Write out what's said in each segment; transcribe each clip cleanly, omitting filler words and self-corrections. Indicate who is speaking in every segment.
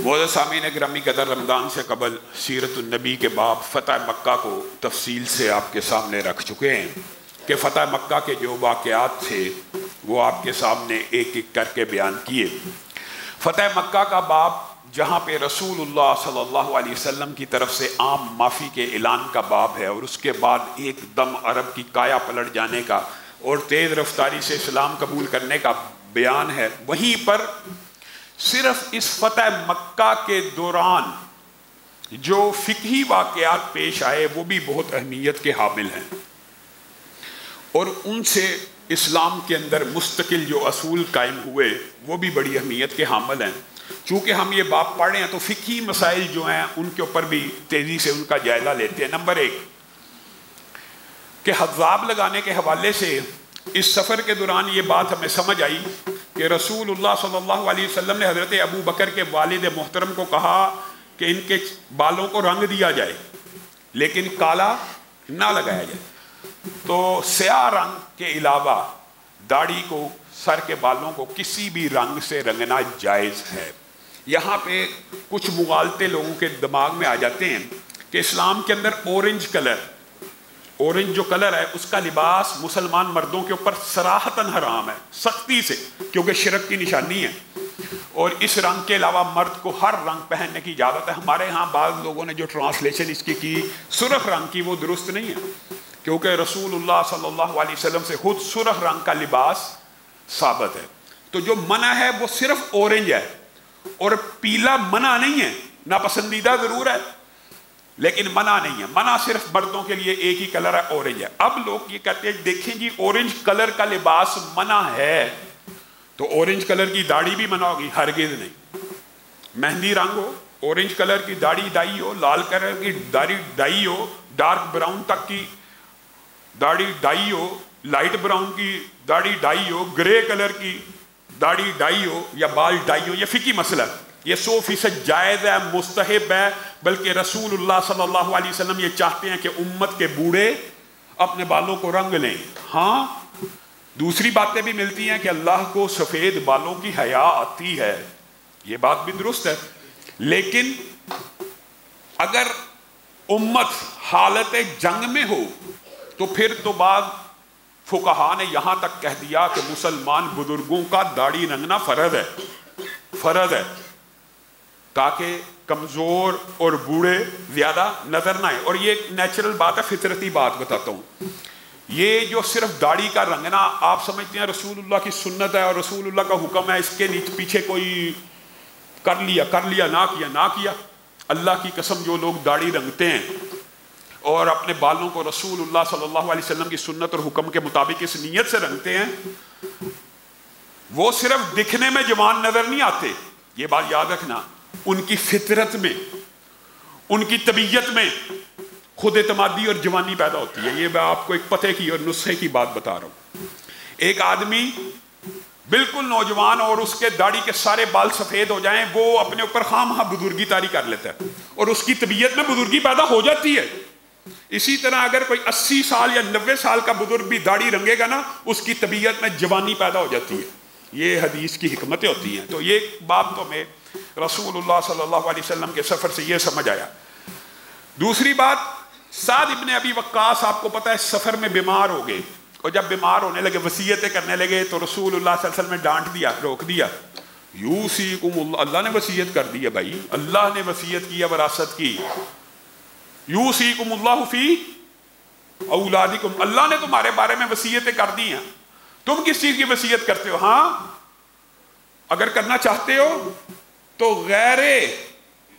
Speaker 1: معزز سامعین گرامی قدر، رمضان سے قبل سیرت النبی کے باب فتح مکہ کو تفصیل سے آپ کے سامنے رکھ چکے ہیں کہ فتح مکہ کے جو واقعات تھے وہ آپ کے سامنے ایک ایک کر کے بیان کیے۔ فتح مکہ کا باب جہاں پہ رسول اللہ صلی اللہ علیہ وسلم کی طرف سے عام معافی کے اعلان کا باب ہے، اور اس کے بعد ایک دم عرب کی کایا پلٹ جانے کا اور تیز رفتاری سے اسلام قبول کرنے کا بیان ہے، وہیں پر صرف اس فتح مکہ کے دوران جو فقہی واقعات پیش آئے وہ بھی بہت اہمیت کے حامل ہیں، اور ان سے اسلام کے اندر مستقل جو اصول قائم ہوئے وہ بھی بڑی اہمیت کے حامل ہیں۔ چونکہ ہم یہ باب پڑھ رہے ہیں تو فقہی مسائل جو ہیں ان کے اوپر بھی تیزی سے ان کا جائزہ لیتے ہیں۔ نمبر ایک کہ حضاب لگانے کے حوالے سے اس سفر کے دوران یہ بات ہمیں سمجھ آئی کہ رسول اللہ صلی اللہ علیہ وسلم نے حضرت ابو بکر کے والد محترم کو کہا کہ ان کے بالوں کو رنگ دیا جائے لیکن کالا نہ لگایا جائے، تو سیاہ رنگ کے علاوہ داڑھی کو، سر کے بالوں کو کسی بھی رنگ سے رنگنا جائز ہے۔ یہاں پہ کچھ مغالطے لوگوں کے دماغ میں آ جاتے ہیں کہ اسلام کے اندر اورنج جو کلر ہے اس کا لباس مسلمان مردوں کے اوپر صراحتاً حرام ہے، سختی سے، کیونکہ شرک کی نشانی ہے، اور اس رنگ کے علاوہ مرد کو ہر رنگ پہننے کی اجازت ہے۔ ہمارے ہاں بعض لوگوں نے جو ٹرانسلیشن اس کی سرخ رنگ کی وہ درست نہیں ہے، کیونکہ رسول اللہ صلی اللہ علیہ وسلم سے خود سرخ رنگ کا لباس ثابت ہے۔ تو جو منع ہے وہ صرف اورنج ہے، اور پیلا منع نہیں ہے، ناپسندیدہ ضرور ہے لیکن منع نہیں ہے۔ منع صرف مردوں کے لیے ایک ہی کلر ہے، اورنج ہے۔ اب لوگ یہ کہتے ہیں دیکھیں جی اورنج کلر کا لباس منع ہے تو اورنج کلر کی داڑھی بھی منع ہوگی؟ ہرگز نہیں۔ مہندی رنگ ہو، اورنج کلر کی داڑھی ڈائی ہو، لال کلر کی داڑھی ڈائی ہو، ڈارک براؤن تک کی داڑھی ڈائی ہو، لائٹ براؤن کی داڑھی ڈائی ہو، گرے کلر کی داڑھی ڈائی ہو یا بال ڈائی ہو، یہ فقہی مسئلہ ہے، یہ 100% جائز ہے، مستحب ہے، بلکہ رسول اللہ صلی اللہ علیہ وسلم یہ چاہتے ہیں کہ امت کے بوڑھے اپنے بالوں کو رنگ لیں۔ ہاں دوسری باتیں بھی ملتی ہیں کہ اللہ کو سفید بالوں کی حیا آتی ہے، یہ بات بھی درست ہے، لیکن اگر امت حالت جنگ میں ہو تو پھر تو بعض فقہا نے یہاں تک کہہ دیا کہ مسلمان بزرگوں کا داڑھی رنگنا فرض ہے تاکہ کمزور اور بوڑھے زیادہ نظر نہ آئے۔ اور یہ ایک نیچرل بات ہے، فطرتی بات بتاتا ہوں، یہ جو صرف داڑھی کا رنگنا آپ سمجھتے ہیں رسول اللہ کی سنت ہے اور رسول اللہ کا حکم ہے، اس کے پیچھے کوئی کر لیا نہ کیا۔ اللہ کی قسم جو لوگ داڑھی رنگتے ہیں اور اپنے بالوں کو رسول اللہ صلی اللہ علیہ وسلم کی سنت اور حکم کے مطابق اس نیت سے رنگتے ہیں، وہ صرف دکھنے میں جوان نظر نہیں آتے، یہ بات یاد رکھنا، ان کی فطرت میں، ان کی طبیعت میں خود اعتمادی اور جوانی پیدا ہوتی ہے۔ یہ میں آپ کو ایک پتے کی اور نسخے کی بات بتا رہا ہوں۔ ایک آدمی بالکل نوجوان اور اس کے داڑھی کے سارے بال سفید ہو جائیں، وہ اپنے اوپر خواہ بزرگی طاری کر لیتا ہے اور اس کی طبیعت میں بزرگی پیدا ہو جاتی ہے۔ اسی طرح اگر کوئی 80 سال یا 90 سال کا بزرگ بھی داڑھی رنگے گا نا، اس کی طبیعت میں جوانی پیدا ہو جاتی ہے۔ یہ حدیث کی حکمتیں ہوتی ہیں۔ تو یہ بات تو میں رسول اللہ صلی اللہ علیہ وسلم کے سفر سے یہ سمجھ آیا۔ دوسری بات، سعد ابن ابی وقاص آپ کو پتہ ہے سفر میں بیمار ہو گئے، اور جب بیمار ہونے لگے وصیتیں کرنے لگے تو رسول اللہ صلی اللہ علیہ وسلم نے ڈانٹ دیا، روک دیا۔ یوصیکم اللہ، اللہ نے وصیت کر دی ہے بھائی، اللہ نے وصیت کی ہے وراثت کی۔ یوصیکم اللہ فی اولادکم، اللہ نے تمہارے بارے میں وصیتیں کر دی ہیں، تم کس چیز کی وصیت کرتے ہو؟ ہاں اگر کرنا چاہتے ہو تو غیر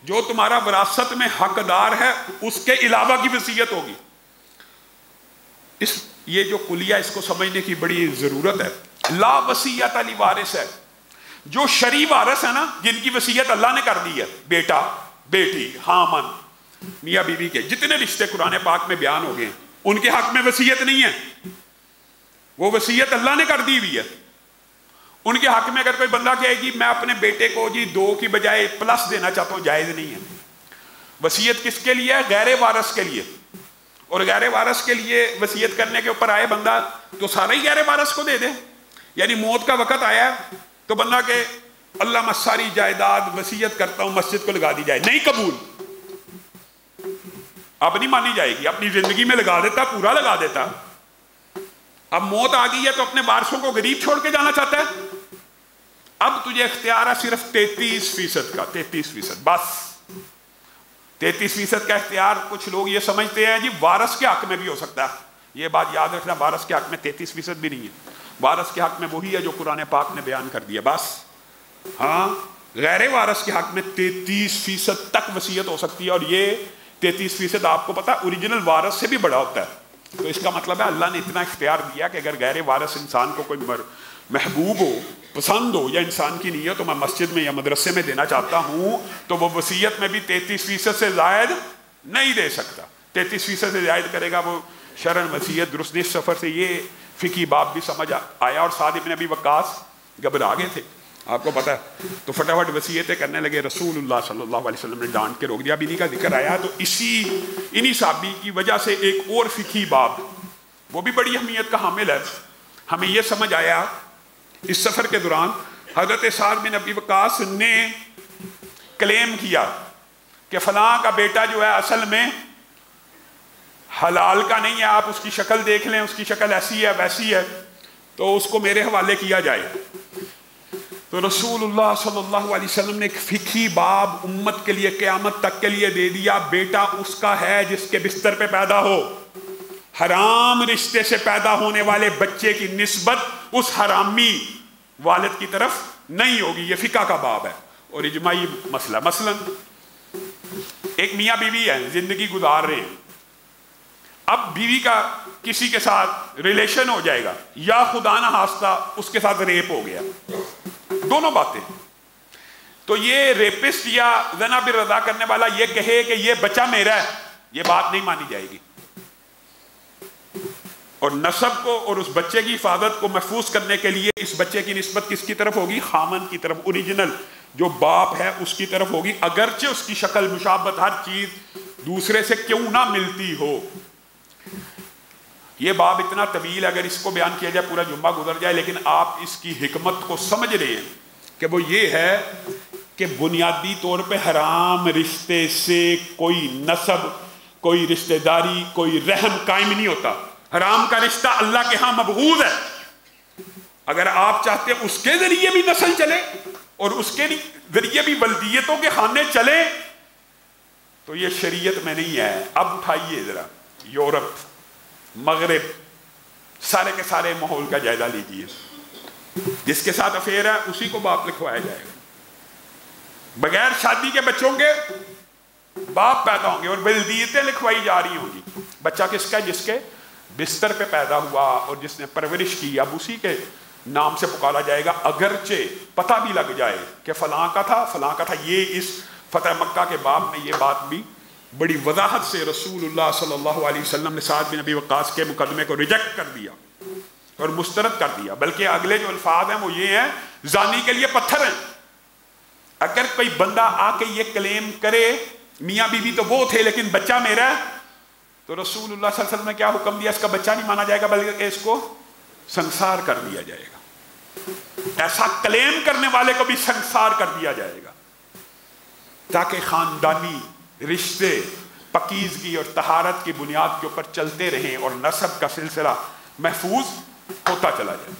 Speaker 1: جو تمہارا وراثت میں حقدار ہے اس کے علاوہ کی وصیت ہوگی۔ یہ جو کلیہ اس کو سمجھنے کی بڑی ضرورت ہے۔ لا وصیت لوارث ہے، جو شرعی وارث ہے نا، جن کی وصیت اللہ نے کر دی ہے، بیٹا، بیٹی، خامن، میاں بیوی کے جتنے رشتے قرآن پاک میں بیان ہو گئے ہیں، ان کے حق میں وصیت نہیں ہے، وہ وصیت اللہ نے کر دی ہوئی ہے۔ ان کے حق میں اگر کوئی بندہ کہے گی میں اپنے بیٹے کو 2 کی بجائے پلس دینا چاہتا ہوں، جائز نہیں ہے۔ وصیت کس کے لیے ہے؟ غیر وارث کے لیے، اور غیر وارث کے لیے وصیت کرنے کے اوپر آئے بندہ تو سارا ہی غیر وارث کو دے دے، یعنی موت کا وقت آیا تو بندہ کہ اللہ میں ساری جائیداد وصیت کرتا ہوں مسجد کو لگا دی جائے، نہیں قبول، اب نہیں مانی جائے گی۔ اپنی زندگی میں لگا دیتا، پورا لگا دیتا، اب موت آ گئی ہے تو اپنے وارثوں کو غریب چھوڑ کے جانا چاہتا ہے۔ اب تجھے اختیار ہے صرف 33% کا، 33%، بس 33% کا اختیار۔ کچھ لوگ یہ سمجھتے ہیں جی وارث کے حق میں بھی ہو سکتا ہے، یہ بات یاد رکھنا، وارث کے حق میں 33% بھی نہیں ہے، وارث کے حق میں وہی ہے جو قرآن پاک نے بیان کر دیا بس۔ ہاں غیر وارث کے حق میں 33% تک وصیت ہو سکتی ہے، اور یہ 33% آپ کو پتا اوریجنل وارث سے بھی بڑا ہوتا ہے۔ تو اس کا مطلب ہے اللہ نے اتنا اختیار دیا کہ اگر غیر وارث انسان کو کوئی محبوب ہو، پسند ہو، یا انسان کی نیت تو میں مسجد میں یا مدرسے میں دینا چاہتا ہوں، تو وہ وصیت میں بھی 33% سے زائد نہیں دے سکتا۔ 33% سے زائد کرے گا وہ شرعن وصیت درست نہیں۔ سفر سے یہ فقہی باب بھی سمجھ آیا، اور سعد بن ابی وقاص گھبرا گئے تھے، آپ کو پتا ہے، تو فٹافٹ وصیتیں کرنے لگے۔ رسول اللہ صلی اللہ علیہ وسلم نے ڈانٹ کے روک دیا۔ اب انہی کا ذکر آیا تو انہی صحابی کی وجہ سے ایک اور فقہی باب، وہ بھی بڑی اہمیت کا حامل ہے۔ ہمیں یہ سمجھ آیا اس سفر کے دوران حضرت سعد بن ابی وقاص نے کلیم کیا کہ فلاں کا بیٹا جو ہے اصل میں حلال کا نہیں ہے، آپ اس کی شکل دیکھ لیں، اس کی شکل ایسی ہے ویسی ہے، تو اس کو میرے حوالے کیا جائے۔ تو رسول اللہ صلی اللہ علیہ وسلم نے ایک فقہی باب امت کے لیے قیامت تک کے لیے دے دیا، بیٹا اس کا ہے جس کے بستر پہ پیدا ہو۔ حرام رشتے سے پیدا ہونے والے بچے کی نسبت اس حرامی والد کی طرف نہیں ہوگی، یہ فقہ کا باب ہے اور اجماعی مسئلہ۔ مثلا ایک میاں بیوی ہے، زندگی گزار رہے ہیں، اب بیوی کا کسی کے ساتھ ریلیشن ہو جائے گا، یا خدا نہ خواستہ اس کے ساتھ ریپ ہو گیا، دونوں باتیں، تو یہ ریپسٹ یا زنا بالرضا کرنے والا یہ کہے کہ یہ بچہ میرا ہے، یہ بات نہیں مانی جائے گی۔ اور نسب کو اور اس بچے کی حفاظت کو محفوظ کرنے کے لیے اس بچے کی نسبت کس کی طرف ہوگی؟ خامن کی طرف، اوریجنل جو باپ ہے اس کی طرف ہوگی، اگرچہ اس کی شکل مشابہت ہر چیز دوسرے سے کیوں نہ ملتی ہو۔ یہ باب اتنا طویل، اگر اس کو بیان کیا جائے پورا جمعہ گزر جائے، لیکن آپ اس کی حکمت کو سمجھ رہے ہیں کہ وہ یہ ہے کہ بنیادی طور پہ حرام رشتے سے کوئی نسب، کوئی رشتہ داری، کوئی رحم قائم نہیں ہوتا۔ حرام کا رشتہ اللہ کے ہاں مبغوض ہے۔ اگر آپ چاہتے ہیں اس کے ذریعے بھی نسل چلے اور اس کے ذریعے بھی ولدیتوں کے خانے چلے، تو یہ شریعت میں نہیں ہے۔ اب اٹھائیے ذرا یورپ، مغرب، سارے کے سارے ماحول کا جائزہ لیجیے، جس کے ساتھ افیئر ہے اسی کو باپ لکھوایا جائے گا، بغیر شادی کے بچوں کے باپ پیدا ہوں گے اور ولدیتیں لکھوائی جا رہی ہوں گی۔ بچہ کس کا ہے؟ جس کے بستر پہ پیدا ہوا اور جس نے پرورش کی، اب اسی کے نام سے پکارا جائے گا، اگرچہ پتہ بھی لگ جائے کہ فلاں کا تھا فلاں کا تھا۔ یہ اس فتح مکہ کے باب میں یہ بات بھی بڑی وضاحت سے رسول اللہ صلی اللہ علیہ وسلم نے سعد بن ابی وقاص کے مقدمے کو ریجیکٹ کر دیا اور مسترد کر دیا۔ بلکہ اگلے جو الفاظ ہیں وہ یہ ہیں، زانی کے لیے پتھر ہیں۔ اگر کوئی بندہ آ کے یہ کلیم کرے میاں بیوی تو وہ تھے لیکن بچہ میرا ہے، تو رسول اللہ صلی اللہ علیہ وسلم نے کیا حکم دیا؟ اس کا بچہ نہیں مانا جائے گا بلکہ اس کو سنسار کر دیا جائے گا۔ ایسا کلیم کرنے والے کو بھی سنسار کر دیا جائے گا، تاکہ خاندانی رشتے پاکیزگی اور طہارت کی بنیاد کے اوپر چلتے رہیں اور نسب کا سلسلہ محفوظ ہوتا چلا جائے۔